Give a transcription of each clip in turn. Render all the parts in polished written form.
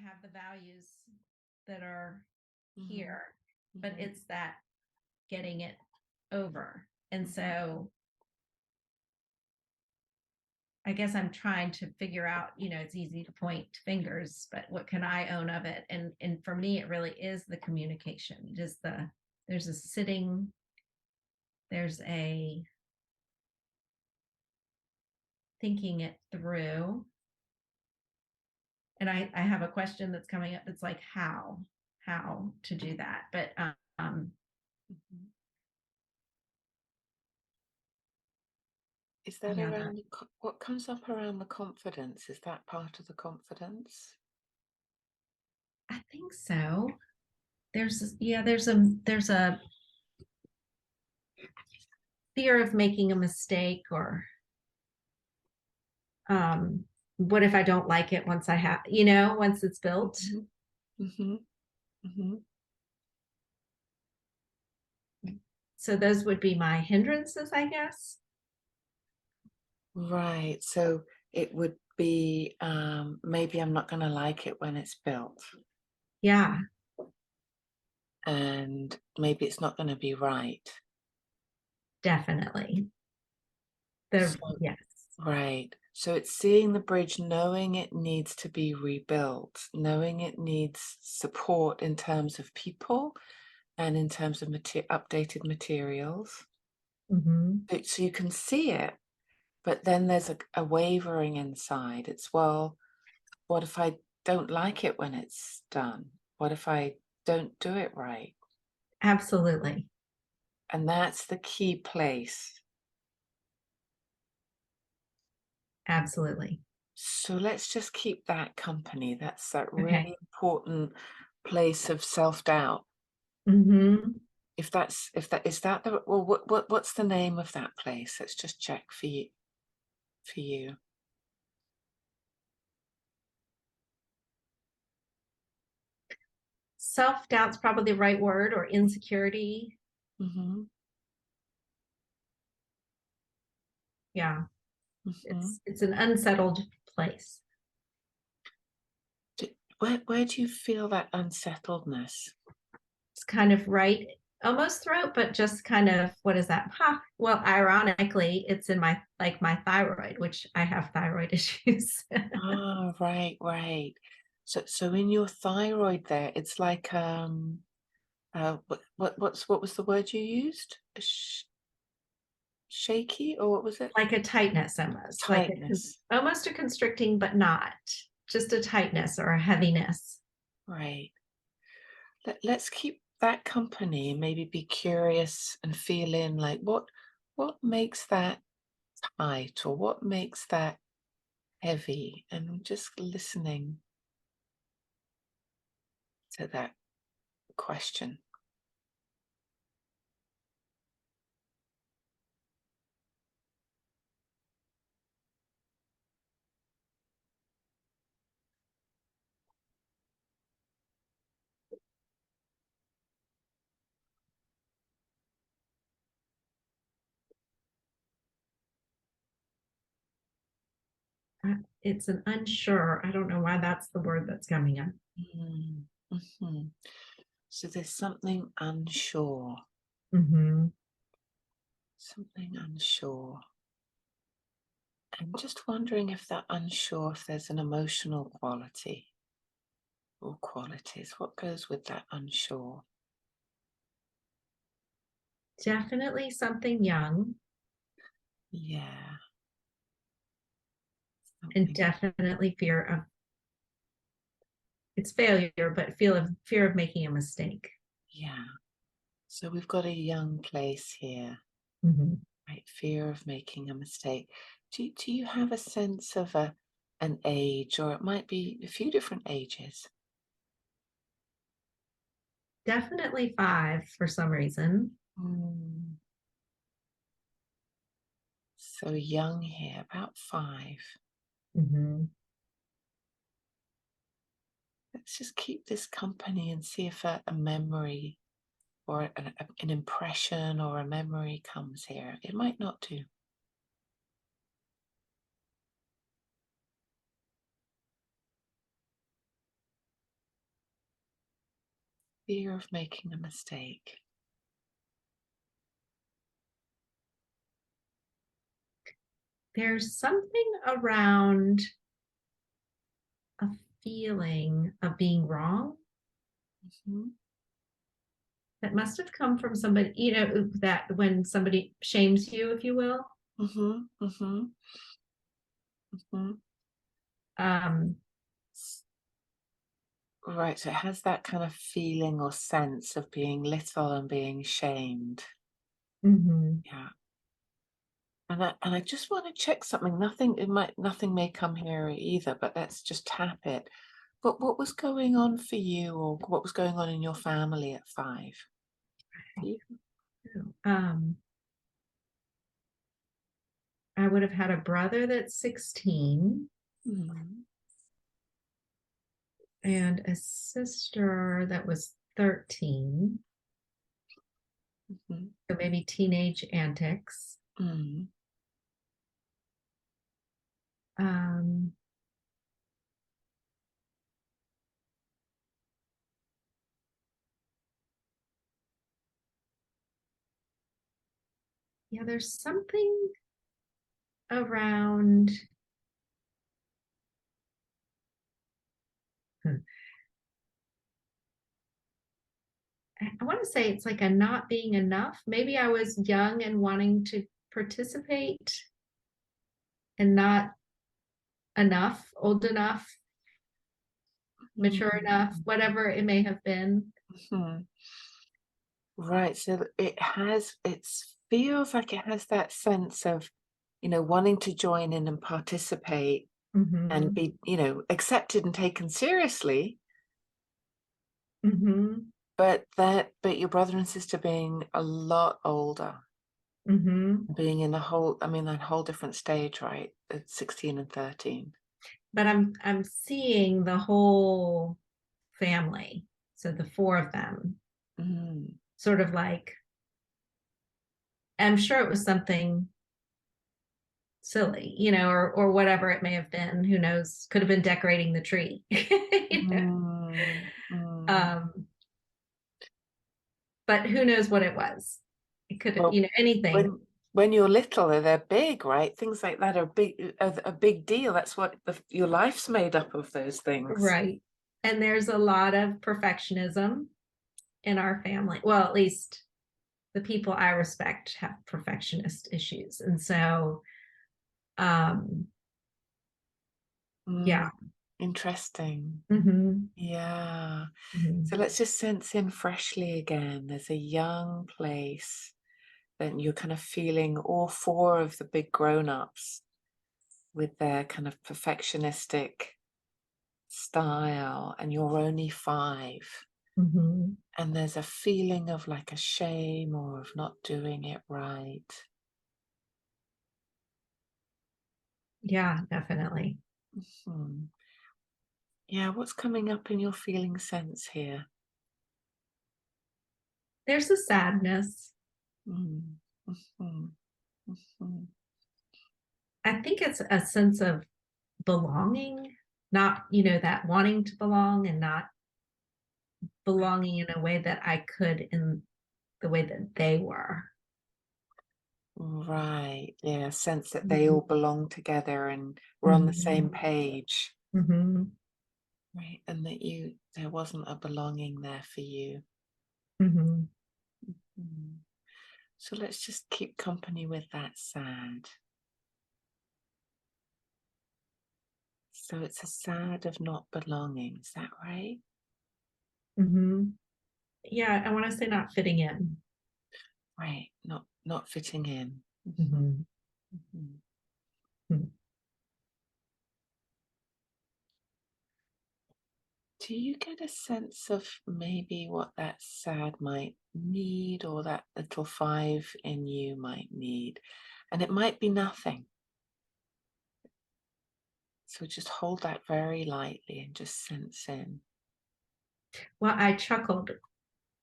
have the values that are Mhm. here, but Mhm. it's that getting it over. And so I guess I'm trying to figure out, it's easy to point fingers, but what can I own of it? And for me, it really is the communication. There's a sitting, there's a thinking it through. And I have a question that's coming up. It's like how to do that. But Mhm. Is that yeah, around what comes up around the confidence? Is that part of the confidence? I think so. There's a fear of making a mistake, or what if I don't like it once once it's built. Mhm. Mhm. Mhm. So those would be my hindrances, I guess. Right. So it would be maybe I'm not going to like it when it's built, Yeah, and maybe it's not going to be right. definitely. So, Yes. right. So it's seeing the bridge, knowing it needs to be rebuilt, knowing it needs support in terms of people and in terms of updated materials. Hmm. So you can see it, but then there's a wavering inside. It's, well, what if I don't like it when it's done? What if I don't do it right? Absolutely. And that's the key place. Absolutely. So let's just keep that company. That's that Okay. really important place of self-doubt. Hmm. If that is that the well, what's the name of that place? Let's just check for you for you. Self-doubt's probably the right word, or insecurity. Hmm. Yeah. Hmm. It's an unsettled place. Where do you feel that unsettledness? It's kind of right, almost throat, but just kind of, what is that? Well, ironically, it's in my thyroid, which I have thyroid issues. Ah, right, right. So in your thyroid there, it's like what was the word you used? Shaky, or what was it? Like a tightness, almost like Tightness. almost a constricting, but not just a tightness or a heaviness. Right. Let's keep that company and maybe be curious and feel in like what makes that tight or what makes that heavy, and just listening to that question. It's an unsure. I don't know why that's the word that's coming up. Mm, mhm. So there's something unsure, Hmm. something unsure. I'm just wondering if that unsure, if there's an emotional quality or qualities. What goes with that unsure? Definitely something young, Yeah, and something. definitely fear of it's failure, but fear of making a mistake. Yeah. So we've got a young place here, Hmm. right? Fear of making a mistake. Do you have a sense of an age, or it might be a few different ages? Definitely 5 for some reason. Mm, so young here, about 5. Hmm. Let's just keep this company and see if a memory or an impression or a memory comes here. It might not do. Fear of making a mistake. There's something around a feeling of being wrong Mhm, that must have come from somebody, that when somebody shames you, if you will. mhm, mhm, mhm. Um, Right, so it has that kind of feeling or sense of being little and being shamed. mhm. Yeah. And I just want to check something. Nothing may come here either, but let's just tap it. But what was going on for you, or what was going on in your family at 5? Do you- Um, I would have had a brother that's 16 Mhm, and a sister that was 13. mhm, So maybe teenage antics. mhm. Um, yeah, there's something around. hmm, I want to say it's like a not being enough. Maybe I was young and wanting to participate and not enough, old enough, mature enough, Mhm, whatever it may have been. mhm. Right, so it feels like it has that sense of, wanting to join in and participate and Hmm. be, accepted and taken seriously, Hmm. but your brother and sister being a lot older, Hmm. being in that whole different stage, right? At 16 and 13. But I'm seeing the whole family. So the four of them, Mm, sort of like, I'm sure it was something silly, or whatever it may have been. Who knows? Could have been decorating the tree. mm, mm. Um, but who knows what it was? It could, Well, anything. when you're little, they're big, right? Things like that are a big deal. That's what your life's made up of, those things. Right. And there's a lot of perfectionism in our family. Well, at least the people I respect have perfectionist issues. And so, um, yeah. Mm, interesting. Hmm. Yeah. So Hmm. let's just sense in freshly again. There's a young place. Then you're kind of feeling all four of the big grown-ups with their kind of perfectionistic style, and you're only 5. Hmm. And there's a feeling of like a shame or of not doing it right. Yeah, definitely. Hmm. Yeah, what's coming up in your feeling sense here? There's a sadness. Mm. Mhm, mhm. I think it's a sense of belonging, not, that wanting to belong and not belonging in a way that I could in the way that they were. Right. Yeah, sense that they Hmm. all belong together and we're on the same Hmm. page. Hmm. Right. And that there wasn't a belonging there for you. Hmm. Mm. So let's just keep company with that sad. So it's a sad of not belonging. Is that right? Hmm. Yeah, I want to say not fitting in. Right. Not fitting in. Hmm. Mhm. Do you get a sense of maybe what that sad might need, or that little 5 in you might need? And it might be nothing. So just hold that very lightly and just sense in. Well, I chuckled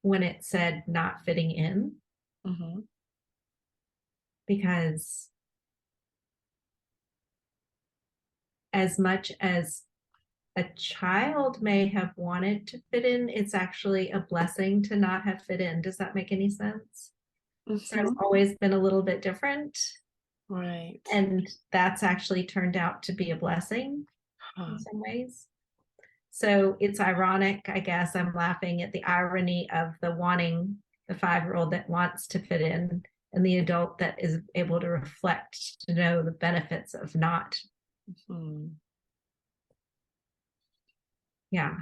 when it said not fitting in Hmm. because as much as a child may have wanted to fit in, it's actually a blessing to not have fit in. Does that make any sense? So it's Mhm. always been a little bit different. Right. And that's actually turned out to be a blessing in Huh. some ways. So it's ironic, I guess. I'm laughing at the irony of the wanting the 5-year-old that wants to fit in and the adult that is able to reflect to know the benefits of not. Mhm. Yeah.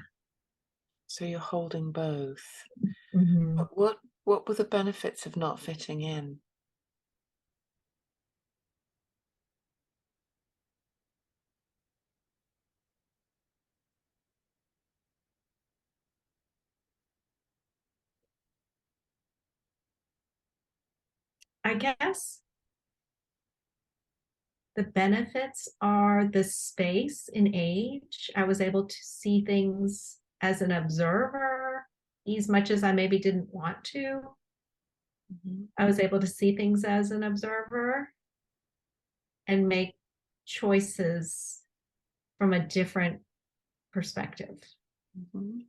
So you're holding both. Mhm. What were the benefits of not fitting in? I guess the benefits are the space and age. I was able to see things as an observer as much as I maybe didn't want to. Mhm. I was able to see things as an observer and make choices from a different perspective, Mhm.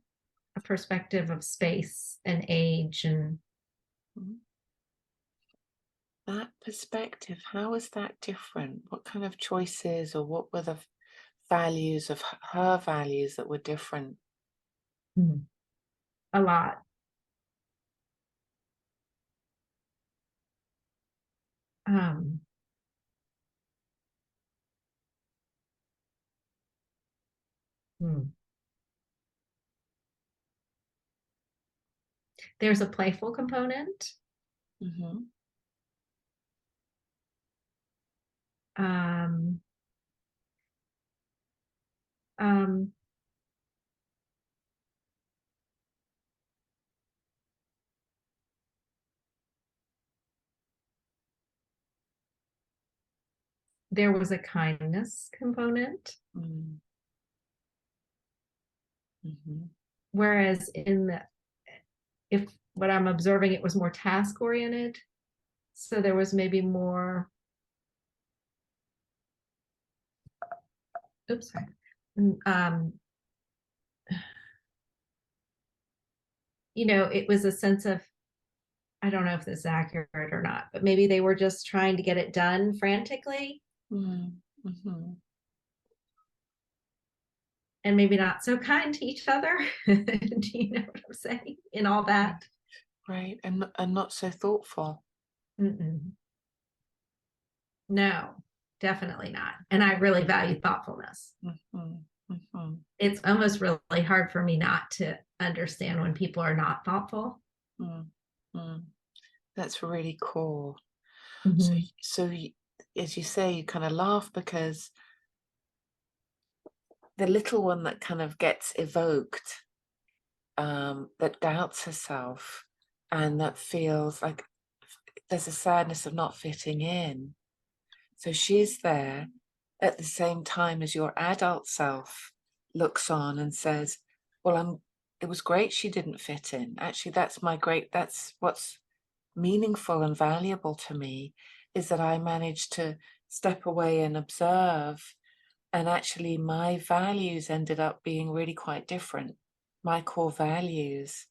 a perspective of space and age. And Mhm. That perspective, how is that different? What kind of choices or what were the values of her values that were different? a lot. Um, hmm. There's a playful component. Mhm. Um, um, there was a kindness component. Mm. Mhm. Whereas in the, if what I'm observing, it was more task oriented. So there was maybe more, oops, sorry. um, it was a sense of, I don't know if this is accurate or not, but maybe they were just trying to get it done frantically Mm. Mhm. and maybe not so kind to each other. Do you know what I'm saying? In all Right. that. Right. And not so thoughtful. Mm-mm. No, definitely not. And I really value thoughtfulness. Mhm. Mhm. It's almost really hard for me not to understand when people are not thoughtful. Mm. Mm. That's really cool. So, Mm-hmm. as you say, you kind of laugh because the little one that kind of gets evoked, that doubts herself, and that feels like there's a sadness of not fitting in. So she's there at the same time as your adult self looks on and says, "Well, it was great she didn't fit in. Actually, that's what's meaningful and valuable to me is that I managed to step away and observe. And actually, my values ended up being really quite different. My core values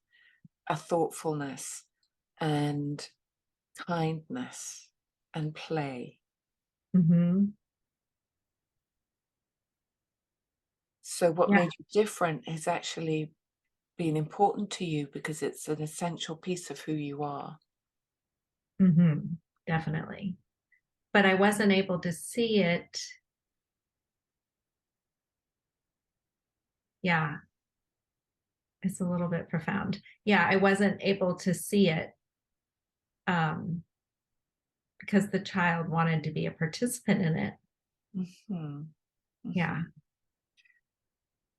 are thoughtfulness and kindness and play. Mm-hmm. So, what Yeah. made you different has actually been important to you because it's an essential piece of who you are. Mm-hmm. Definitely. But I wasn't able to see it. Yeah, it's a little bit profound. Yeah, I wasn't able to see it um, because the child wanted to be a participant in it. Mhm, Yeah. mhm.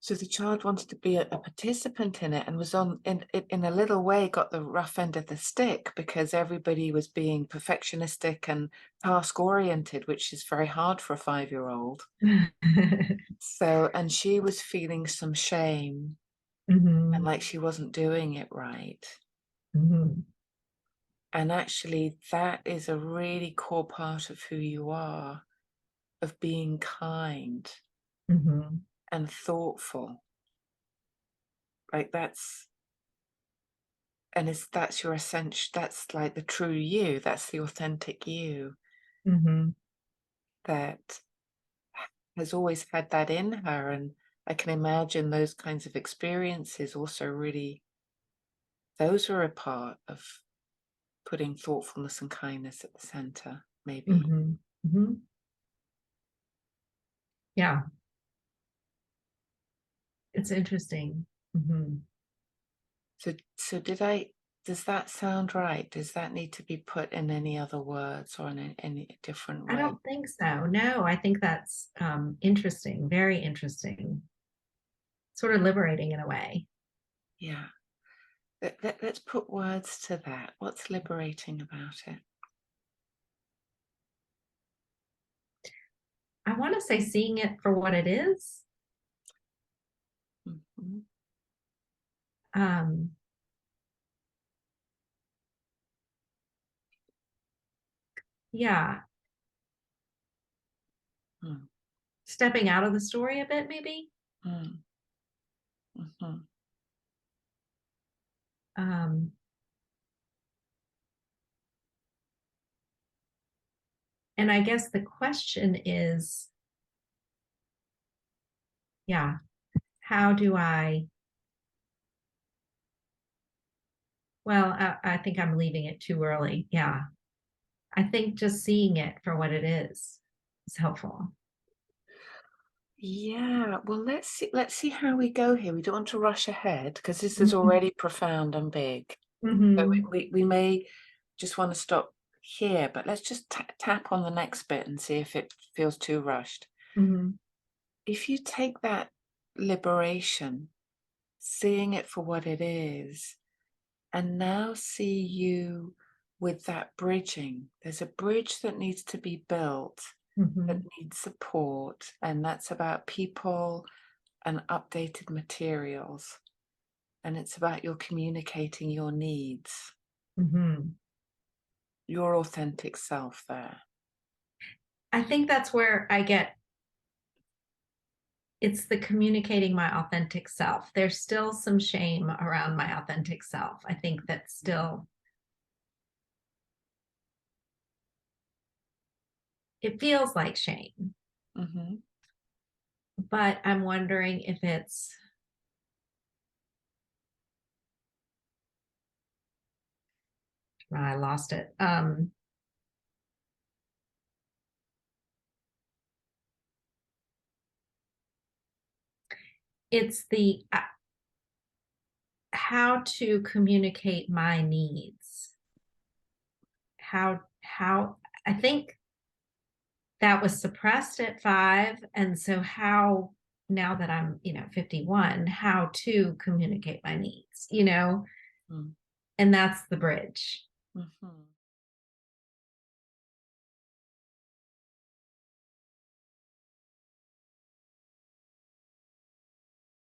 So the child wanted to be a participant in it and was in a little way got the rough end of the stick because everybody was being perfectionistic and task oriented, which is very hard for a 5-year-old. So, and she was feeling some shame and Hmm. like she wasn't doing it right. Hmm. And actually, that is a really core part of who you are, of being kind Hmm. and thoughtful. Like that's your essential, that's like the true you, that's the authentic you Mhm. that has always had that in her. And I can imagine those kinds of experiences also really, those are a part of putting thoughtfulness and kindness at the center, maybe. Mhm. Mhm. Yeah, it's interesting. Mhm. So does that sound right? Does that need to be put in any other words or in any different I way? don't think so. No, I think that's, interesting, very interesting, sort of liberating in a way. Yeah. Let's put words to that. What's liberating about it? I wanna say seeing it for what it is. Mhm. Um, yeah, Mm, stepping out of the story a bit maybe. mm, mhm, Um, and I guess the question is, yeah, how do I well, I think I'm leaving it too early. Yeah. I think just seeing it for what it is helpful. yeah, well, let's see how we go here. We don't want to rush ahead because this is Mhm. already profound and big. So Mhm. we may just want to stop here, but let's just tap on the next bit and see if it feels too rushed. Mhm. If you take that liberation, seeing it for what it is, and now see you with that bridging. There's a bridge that needs to be built, that Mhm. needs support, and that's about people and updated materials. And it's about your communicating your needs, Mhm. your authentic self there. I think that's where I get it's the communicating my authentic self. There's still some shame around my authentic self. I think that's still it feels like shame, Hmm. but I'm wondering if it's I lost it. It's the how to communicate my needs. How I think that was suppressed at 5, and so how now that I'm, 51, how to communicate my needs, Mm-hmm. and that's the bridge. Mm-hmm.